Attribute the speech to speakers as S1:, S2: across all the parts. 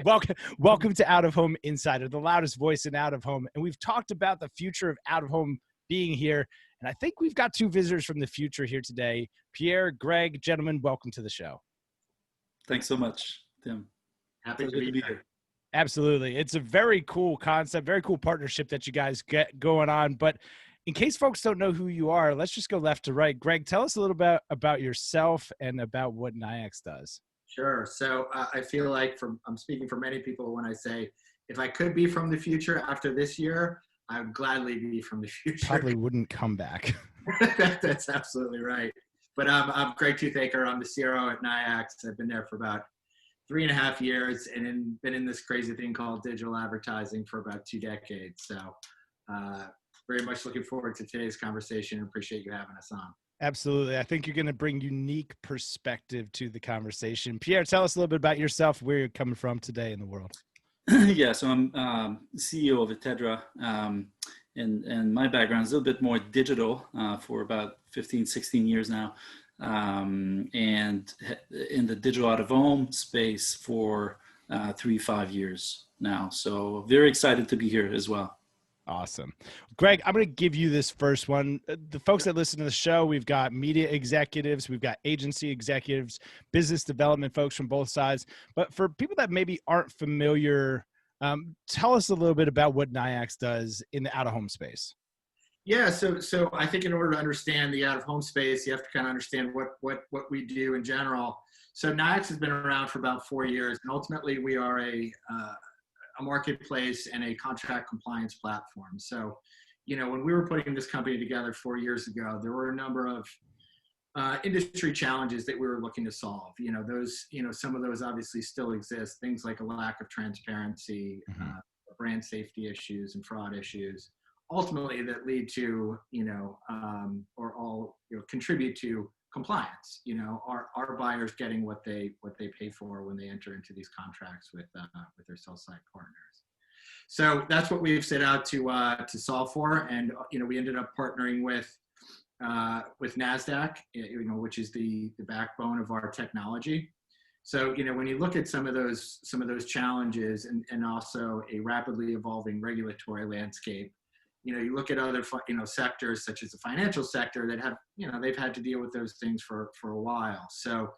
S1: welcome to Out of Home Insider, the loudest voice in out of home. And we've talked about the future of out of home being here. And I think we've got two visitors from the future here today. Pierre, Greg, gentlemen, welcome to the show.
S2: Thanks so much, Tim.
S3: Happy to be here.
S1: Absolutely. It's a very cool concept, very cool partnership that you guys get going on. But in case folks don't know who you are, let's just go left to right. Greg, tell us a little bit about yourself and about what Nayax does.
S3: Sure. So I feel like I'm speaking for many people when I say, if I could be from the future after this year, I would gladly be from the future.
S1: Probably wouldn't come back.
S3: That's absolutely right. But I'm Greg Toothaker. I'm the CRO at Nayax. I've been there for about 3.5 years and been in this crazy thing called digital advertising for about 2 decades. So very much looking forward to today's conversation and appreciate you having us on.
S1: Absolutely. I think you're going to bring unique perspective to the conversation. Pierre, tell us a little bit about yourself, where you're coming from today in the world.
S2: Yeah, so I'm CEO of Etedra, and my background is a little bit more digital for about 15, 16 years now, and in the digital out-of-home space for 3-5 years now. So very excited to be here as well.
S1: Awesome. Greg, I'm going to give you this first one. The folks that listen to the show, we've got media executives, we've got agency executives, business development folks from both sides. But for people that maybe aren't familiar, tell us a little bit about what Nayax does in the out-of-home space.
S3: Yeah, so I think in order to understand the out-of-home space, you have to kind of understand what we do in general. So Nayax has been around for about 4 years, and ultimately we are a marketplace and a contract compliance platform. So, when we were putting this company together 4 years ago, there were a number of industry challenges that we were looking to solve. Some of those obviously still exist, things like a lack of transparency, brand safety issues and fraud issues, ultimately that lead to, contribute to compliance. Our buyers getting what they pay for when they enter into these contracts with their sell side partners. So that's what we've set out to solve for, and we ended up partnering with NASDAQ, which is the backbone of our technology. So when you look at some of those challenges and also a rapidly evolving regulatory landscape. You look at other, sectors such as the financial sector that have, they've had to deal with those things for a while. So,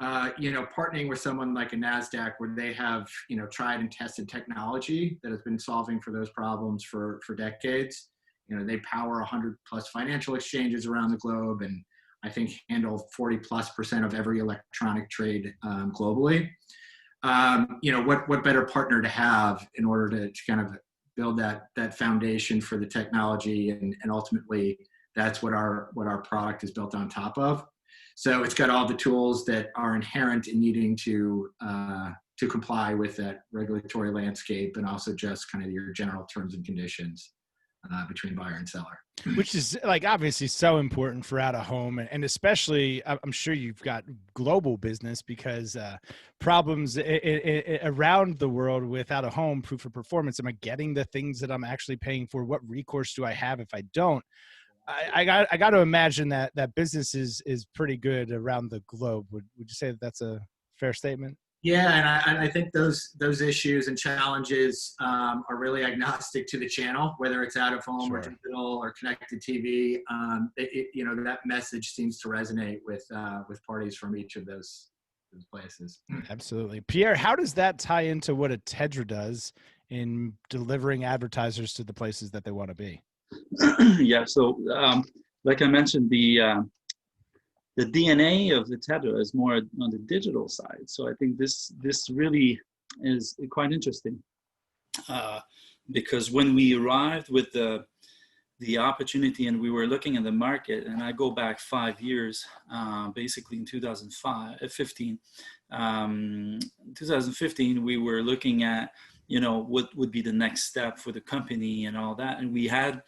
S3: partnering with someone like a NASDAQ where they have, tried and tested technology that has been solving for those problems for decades. They power 100+ financial exchanges around the globe and I think handle 40+% of every electronic trade globally. What better partner to have in order to kind of build that foundation for the technology, and ultimately that's what our product is built on top of. So it's got all the tools that are inherent in needing to comply with that regulatory landscape, and also just kind of your general terms and conditions between buyer and seller.
S1: Which is obviously so important for out of home, and especially I'm sure you've got global business because problems around the world with out of home proof of performance. Am I getting the things that I'm actually paying for? What recourse do I have if I don't? I got to imagine that business is pretty good around the globe. Would you say that that's a fair statement?
S3: Yeah, and I think those issues and challenges are really agnostic to the channel, whether it's out of home or digital or connected TV. That message seems to resonate with parties from each of those places.
S1: Absolutely, Pierre. How does that tie into what Etedra does in delivering advertisers to the places that they want to be?
S2: Yeah. So, like I mentioned, the DNA of Etedra is more on the digital side. So I think this really is quite interesting because when we arrived with the opportunity and we were looking at the market, and I go back 5 years, basically in 2015, we were looking at, what would be the next step for the company and all that. And we had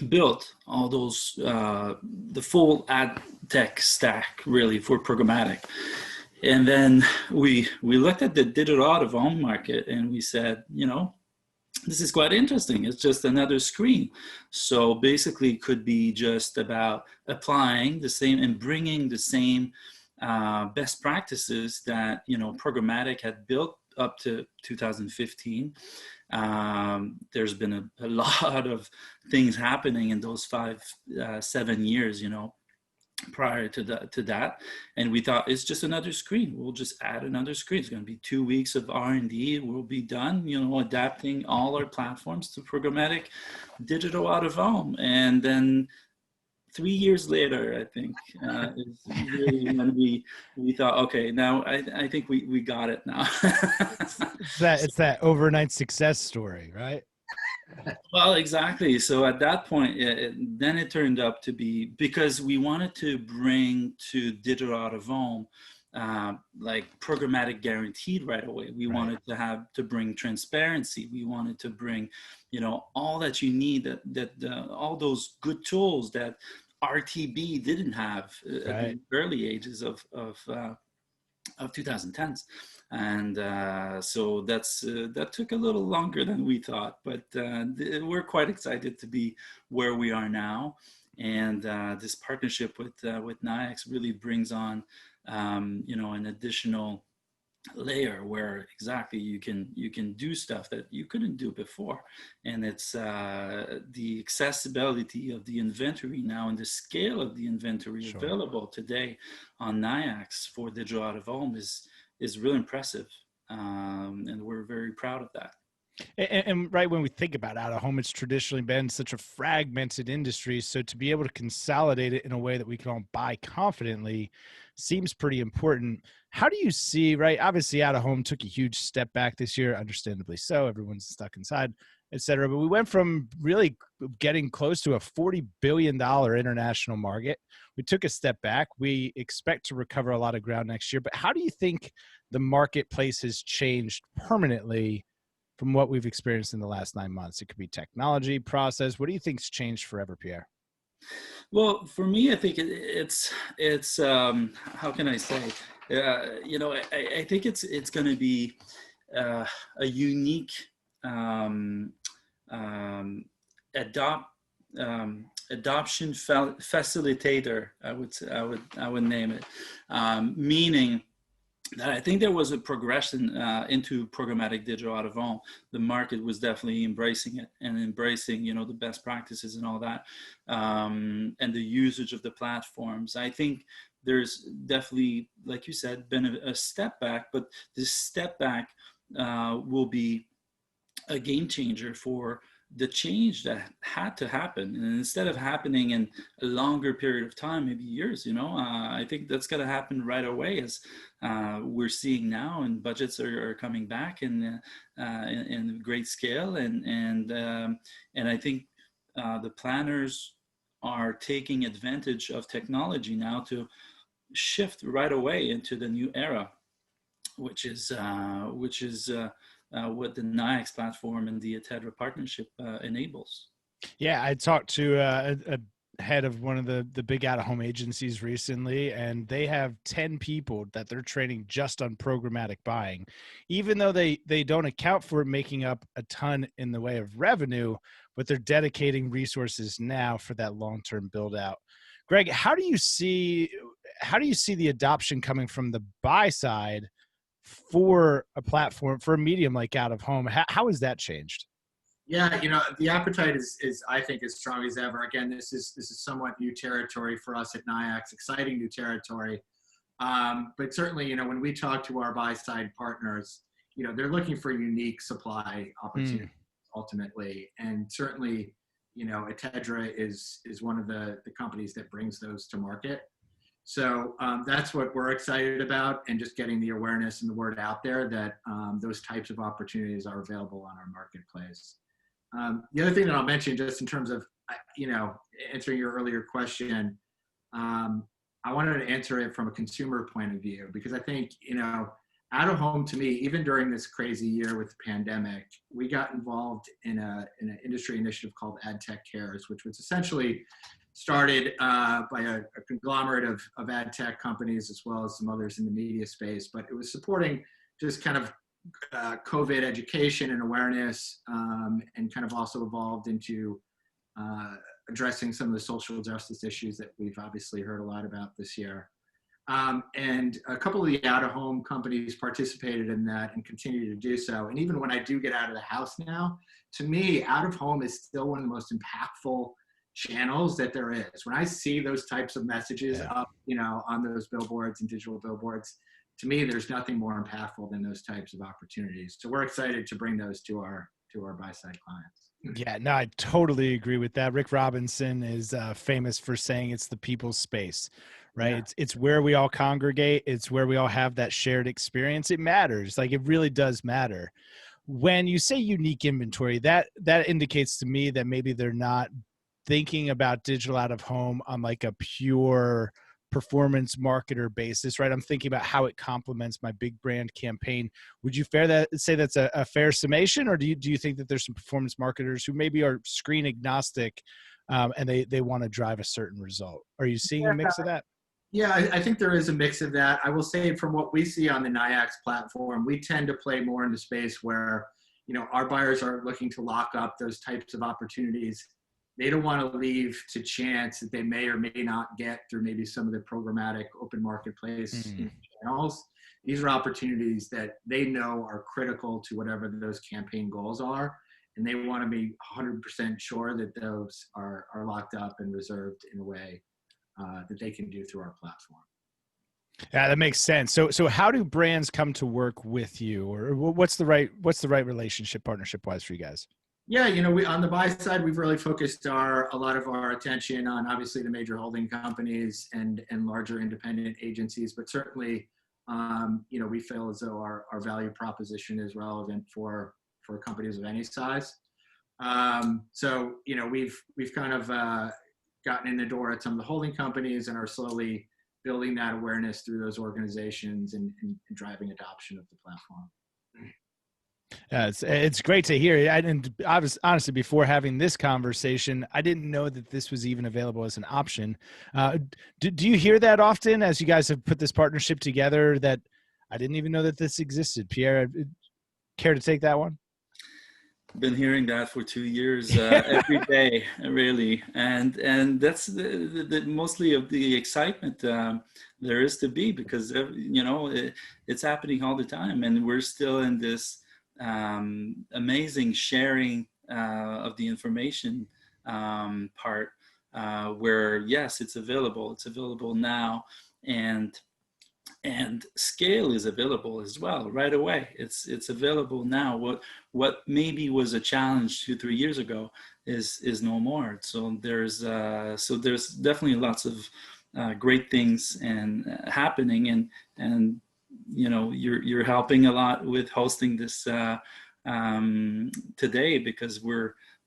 S2: built all those, the full ad tech stack really for programmatic. And then we looked at the digital out-of-home market and we said, this is quite interesting. It's just another screen. So basically it could be just about applying the same and bringing the same best practices that, programmatic had built up to 2015. There's been a lot of things happening in those 7 years, prior to that, and we thought it's just another screen. We'll just add another screen. It's going to be 2 weeks of R&D. We'll be done, adapting all our platforms to programmatic digital out of home. And then 3 years later, I think, is really when we thought, okay, now I think we got it now.
S1: It's that overnight success story, right?
S2: Well, exactly. So at that point, then it turned up to be, because we wanted to bring to digital out of home, like programmatic guaranteed right away. We wanted to bring transparency. We wanted to bring, all that you need, all those good tools that RTB didn't have at the early ages of 2010s. And so that took a little longer than we thought, but we're quite excited to be where we are now. And this partnership with Nayax really brings on, an additional layer where exactly you can do stuff that you couldn't do before. And it's the accessibility of the inventory now and the scale of the inventory available today on Nayax for digital out of home is really impressive, and we're very proud of that.
S1: And right when we think about out of home, it's traditionally been such a fragmented industry. So to be able to consolidate it in a way that we can all buy confidently seems pretty important. How do you see, right? Obviously, out of home took a huge step back this year, understandably so. Everyone's stuck inside, et cetera. But we went from really getting close to a $40 billion international market. We took a step back. We expect to recover a lot of ground next year. But how do you think the marketplace has changed permanently from what we've experienced in the last 9 months? It could be technology, process. What do you think's changed forever, Pierre?
S2: Well, for me, I think it's how can I say? I think it's going to be a unique adoption facilitator. I would name it, meaning that I think there was a progression into programmatic digital out of home. The market was definitely embracing it and embracing, the best practices and all that, and the usage of the platforms. I think there's definitely, like you said, been a step back, but this step back will be a game changer for the change that had to happen. And instead of happening in a longer period of time, maybe years, I think that's going to happen right away, as we're seeing now, and budgets are coming back in great scale. And I think the planners are taking advantage of technology now to shift right away into the new era, which is what the Nayax platform and the Atedra partnership enables.
S1: Yeah, I talked to a head of one of the big out-of-home agencies recently, and they have 10 people that they're training just on programmatic buying. Even though they don't account for it making up a ton in the way of revenue, but they're dedicating resources now for that long-term build-out. Greg, how do you see the adoption coming from the buy side for a platform, for a medium like out of home? How has that changed?
S3: Yeah, the appetite is I think as strong as ever. Again, this is somewhat new territory for us at Nayax, exciting new territory. But certainly, when we talk to our buy side partners, they're looking for unique supply opportunities ultimately, and certainly, Atedra is one of the companies that brings those to market. So that's what we're excited about, and just getting the awareness and the word out there that those types of opportunities are available on our marketplace. The other thing that I'll mention, just in terms of, answering your earlier question, I wanted to answer it from a consumer point of view, because I think, out of home, to me, even during this crazy year with the pandemic, we got involved in an industry initiative called AdTech Cares, which was essentially started by a conglomerate of ad tech companies, as well as some others in the media space. But it was supporting just kind of COVID education and awareness, and kind of also evolved into addressing some of the social justice issues that we've obviously heard a lot about this year. And a couple of the out-of-home companies participated in that and continue to do so. And even when I do get out of the house now, to me, out-of-home is still one of the most impactful channels that there is. When I see those types of messages up, on those billboards and digital billboards, to me, there's nothing more impactful than those types of opportunities. So we're excited to bring those to our buy-side clients.
S1: Yeah, no, I totally agree with that. Rick Robinson is famous for saying it's the people's space, right?
S3: Yeah.
S1: It's where we all congregate. It's where we all have that shared experience. It matters. Like, it really does matter. When you say unique inventory, that indicates to me that maybe they're not thinking about digital out of home on like a pure performance marketer basis, right? I'm thinking about how it complements my big brand campaign. Would you say that's a fair summation, or do you think that there's some performance marketers who maybe are screen agnostic, and they want to drive a certain result? Are you seeing a mix of that?
S3: Yeah, I think there is a mix of that. I will say from what we see on the Nayax platform, we tend to play more in the space where, our buyers are looking to lock up those types of opportunities. They don't want to leave to chance that they may or may not get through maybe some of the programmatic open marketplace channels. These are opportunities that they know are critical to whatever those campaign goals are. And they want to be 100% sure that those are locked up and reserved in a way that they can do through our platform.
S1: Yeah, that makes sense. So how do brands come to work with you, or what's the right relationship partnership wise for you guys?
S3: Yeah, we on the buy side, we've really focused a lot of our attention on obviously the major holding companies and larger independent agencies, but certainly, we feel as though our value proposition is relevant for companies of any size. So we've kind of gotten in the door at some of the holding companies and are slowly building that awareness through those organizations and driving adoption of the platform.
S1: Yeah, it's great to hear. I was honestly, before having this conversation, I didn't know that this was even available as an option. Do you hear that often as you guys have put this partnership together, that I didn't even know that this existed? Pierre, care to take that one?
S2: Been hearing that for 2 years, every day, really, and that's the mostly of the excitement there is to be, because it's happening all the time, and we're still in this amazing sharing of the information part, where yes, it's available now, and scale is available as well right away. It's available now. What maybe was a challenge 2-3 years ago is no more. So there's definitely lots of great things and happening, and you're helping a lot with hosting this today, because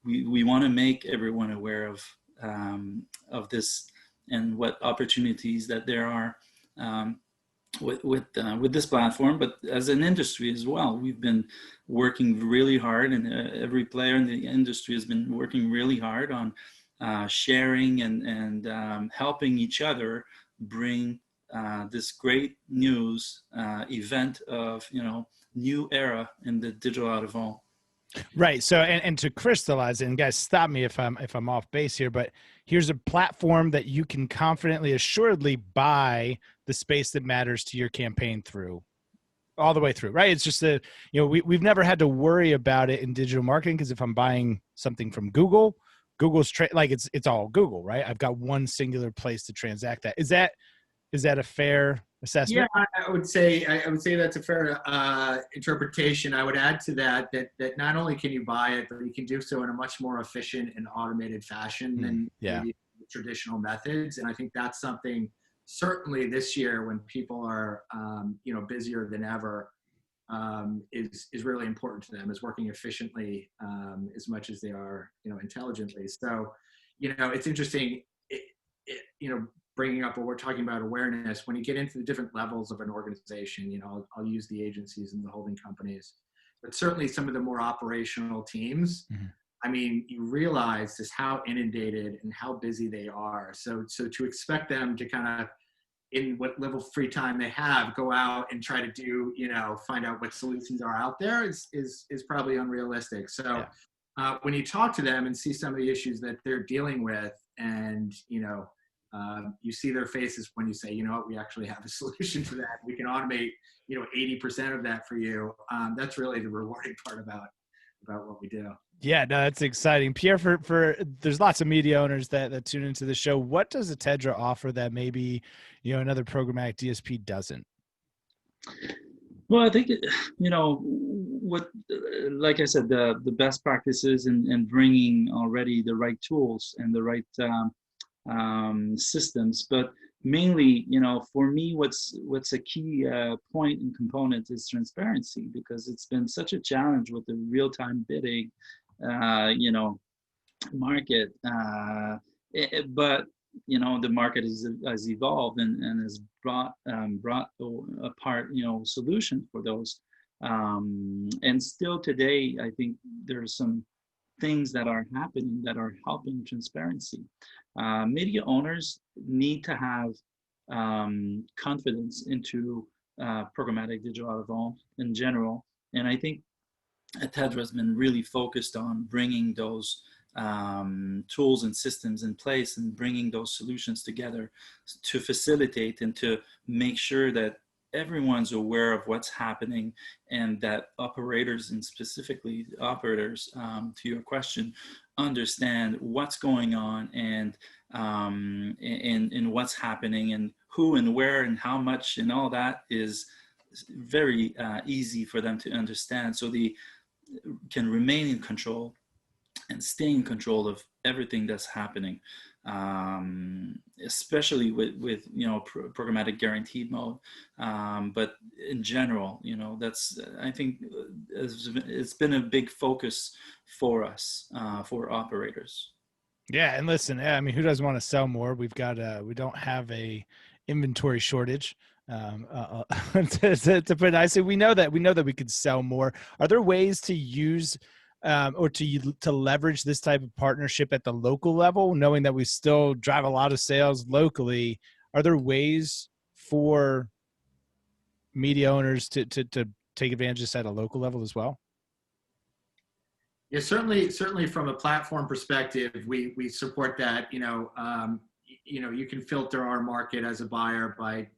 S2: we want to make everyone aware of this and what opportunities that there are with this platform. But as an industry as well, we've been working really hard, and every player in the industry has been working really hard on sharing and helping each other bring this great news event of new era in the digital out of home.
S1: Right. So, and to crystallize it, and guys, stop me if I'm off base here, but here's a platform that you can confidently, assuredly buy the space that matters to your campaign through, all the way through, right? It's just we've never had to worry about it in digital marketing, because if I'm buying something from Google's it's all Google, right? I've got one singular place to transact that. Is that a fair assessment?
S3: Yeah, I would say that's a fair interpretation. I would add to that not only can you buy it, but you can do so in a much more efficient and automated fashion than maybe traditional methods. And I think that's something certainly this year, when people are busier than ever, is really important to them, is working efficiently as much as they are intelligently. So it's interesting. Bringing up what we're talking about, awareness, when you get into the different levels of an organization, I'll use the agencies and the holding companies, but certainly some of the more operational teams, I mean, you realize just how inundated and how busy they are. So to expect them to kind of, in what level of free time they have, go out and try to do, find out what solutions are out there is probably unrealistic. So when you talk to them and see some of the issues that they're dealing with, and, You see their faces when you say, you know what, we actually have a solution for that. We can automate, 80% of that for you. That's really the rewarding part about what we do.
S1: Yeah, no, that's exciting. Pierre, for there's lots of media owners that tune into the show. What does Atedra offer that maybe, another programmatic DSP doesn't?
S2: Well, I think, what, like I said, the best practices and bringing already the right tools and the right systems, but mainly, for me, what's a key point and component is transparency, because it's been such a challenge with the real-time bidding, market. But the market has evolved and has brought apart solutions for those. And still today, I think there are some things that are happening that are helping transparency. Media owners need to have confidence into programmatic digital out of home in general, and I think Atedra has been really focused on bringing those tools and systems in place and bringing those solutions together to facilitate and to make sure that everyone's aware of what's happening, and that operators, and specifically operators, to your question, understand what's going on and what's happening and who and where and how much, and all that is very easy for them to understand, so they can remain in control and stay in control of everything that's happening, especially with programmatic guaranteed mode, but in general, that's, I think, it's been a big focus for us, for operators.
S1: Yeah, and listen, I mean, who doesn't want to sell more? We don't have a inventory shortage. To put it nicely, we know that we could sell more. Are there ways to use or to leverage this type of partnership at the local level, knowing that we still drive a lot of sales locally? Are there ways for media owners to take advantage of this at a local level as well?
S3: Yeah, certainly from a platform perspective, we support that. You can filter our market as a buyer by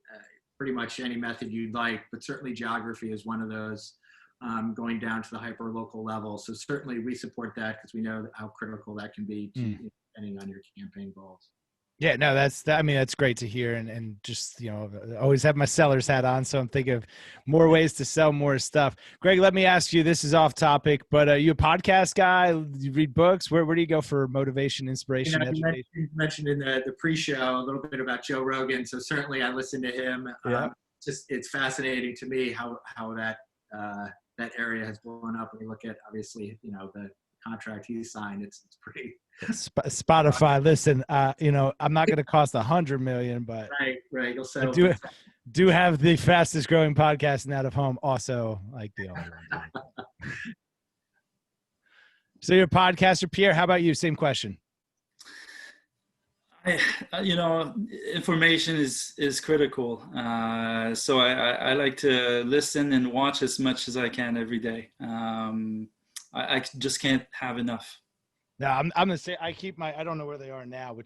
S3: pretty much any method you'd like, but certainly geography is one of those, going down to the hyper local level. So certainly we support that because we know how critical that can be depending on your campaign goals. Yeah,
S1: no, that's great to hear. And just, always have my seller's hat on. So I'm thinking of more ways to sell more stuff. Greg, let me ask you, this is off topic, but are you a podcast guy? You read books? Where do you go for motivation, inspiration, education?
S3: You mentioned in the pre-show a little bit about Joe Rogan. So certainly I listen to him.
S1: Yeah.
S3: It's fascinating to me how that area has blown up. When you look at, obviously, the contract he signed, it's pretty.
S1: Spotify, listen, I'm not going to cost $100 million, but
S3: right. You'll
S1: I do have the fastest growing podcast in out of home. Also, like the only one. So you're a podcaster, Pierre. How about you? Same question.
S2: Information is critical. So I like to listen and watch as much as I can every day. I just can't have enough.
S1: No, I'm gonna say I keep I don't know where they are now,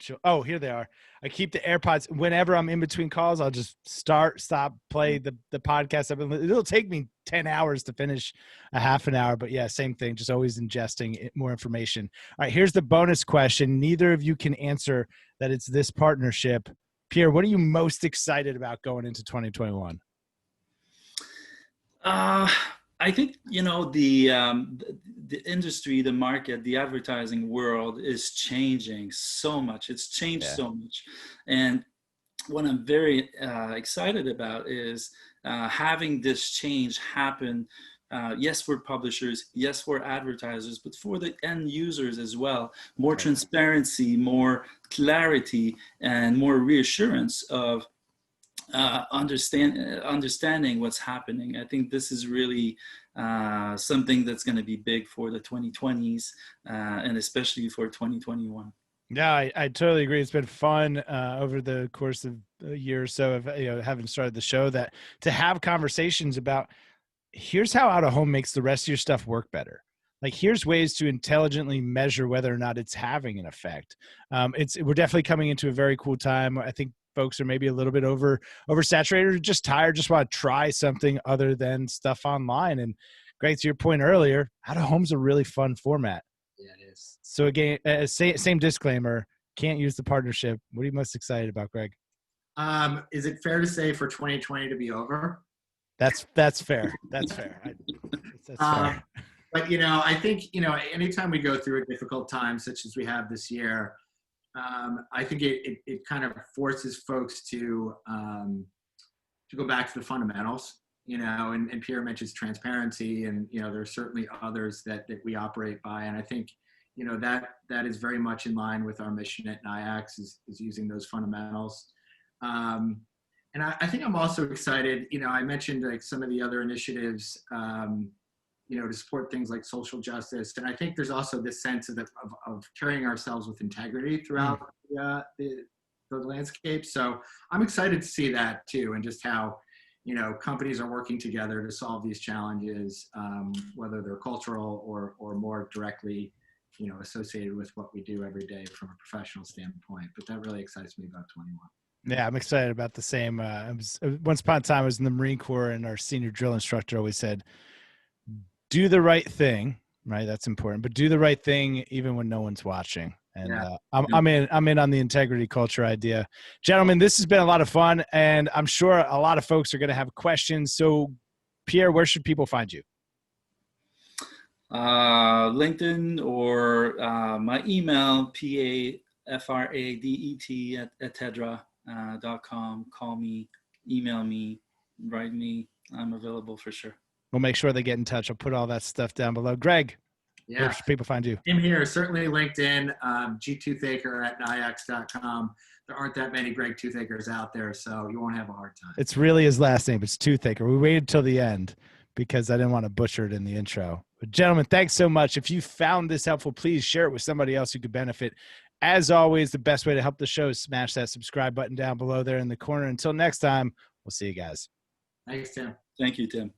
S1: here they are. I keep the AirPods whenever I'm in between calls. I'll just stop, play the podcast. It'll take me 10 hours to finish a half an hour, but yeah, same thing. Just always ingesting more information. All right, here's the bonus question. Neither of you can answer that it's this partnership. Pierre, what are you most excited about going into 2021?
S2: I think, the industry, the market, the advertising world is changing so much. It's changed so much. And what I'm very excited about is having this change happen. Yes, for publishers, yes, for advertisers, but for the end users as well. More transparency, more clarity, and more reassurance of understanding what's happening. I think this is really something that's going to be big for the 2020s and especially for 2021.
S1: Yeah, I totally agree. It's been fun over the course of a year or so of having started the show, that to have conversations about here's how out of home makes the rest of your stuff work better. like, here's ways to intelligently measure whether or not it's having an effect. We're definitely coming into a very cool time. I think folks are maybe a little bit oversaturated or just tired, just want to try something other than stuff online. And Greg, to your point earlier, out of home's a really fun format.
S3: Yeah, it is.
S1: So again, same disclaimer, can't use the partnership. What are you most excited about, Greg?
S3: Is it fair to say for 2020 to be over?
S1: That's fair. That's fair. That's fair.
S3: But, you know, I think, you know, anytime we go through a difficult time such as we have this year, I think it kind of forces folks to go back to the fundamentals, you know, and Pierre mentions transparency, and, you know, there are certainly others that we operate by. And I think, you know, that is very much in line with our mission at NIACS is using those fundamentals. And I think I'm also excited, you know, I mentioned like some of the other initiatives, you know, to support things like social justice. And I think there's also this sense of carrying ourselves with integrity throughout the landscape. So I'm excited to see that too, and just how, you know, companies are working together to solve these challenges, whether they're cultural or more directly, you know, associated with what we do every day from a professional standpoint. But that really excites me about 21.
S1: Yeah, I'm excited about the same. Once upon a time, I was in the Marine Corps, and our senior drill instructor always said, do the right thing, right? That's important, but do the right thing even when no one's watching. And I'm in on the integrity culture idea. Gentlemen, this has been a lot of fun, and I'm sure a lot of folks are going to have questions. So, Pierre, where should people find you?
S2: LinkedIn or my email, pafradet@tedra.com. Call me, email me, write me. I'm available for sure.
S1: We'll make sure they get in touch. I'll put all that stuff down below. Greg, where should people find you?
S3: I'm here, certainly LinkedIn, gtoothaker@niax.com. There aren't that many Greg Toothacres out there, so you won't have a hard time.
S1: It's really his last name. It's Toothaker. We waited till the end because I didn't want to butcher it in the intro. But gentlemen, thanks so much. If you found this helpful, please share it with somebody else who could benefit. As always, the best way to help the show is smash that subscribe button down below there in the corner. Until next time, we'll see you guys.
S3: Thanks, Tim.
S2: Thank you, Tim.